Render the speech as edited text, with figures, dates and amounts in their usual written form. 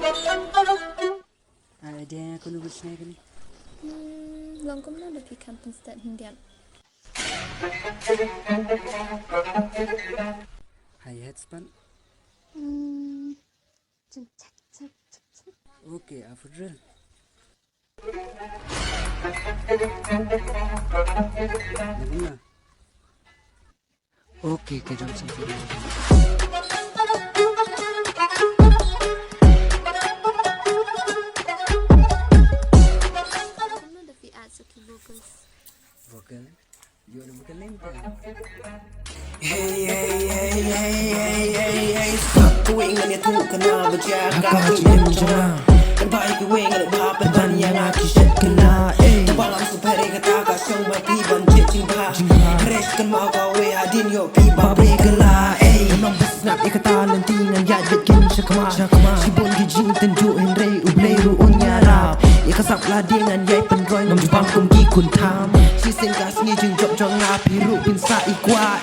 Ada aku nunggu snack ni. Long kom na lebih kampung start hindian. Hai headspan. Cek. Okey, apa drill? Naguna. Okey, ke jom sampai. Vocal. You ada vocal lain tak? Hey, aku ingat itu kena berjaga aku jangan. Dan baik gue ingat bapak yang aku shet kena. Balang supaya kata kasang mati banjir cinta. Fresh kan mau kau hadin yo piba bregala. Nong besnap ikata lentingan ya jekin syakma. Sibon gijin tenju henrei ublei ruun nyarap. Ikasap ladingan yai penroy ngam jupang kum gi kun tham. Si singkas ni jing job jong ngapi ru bin sa ikwa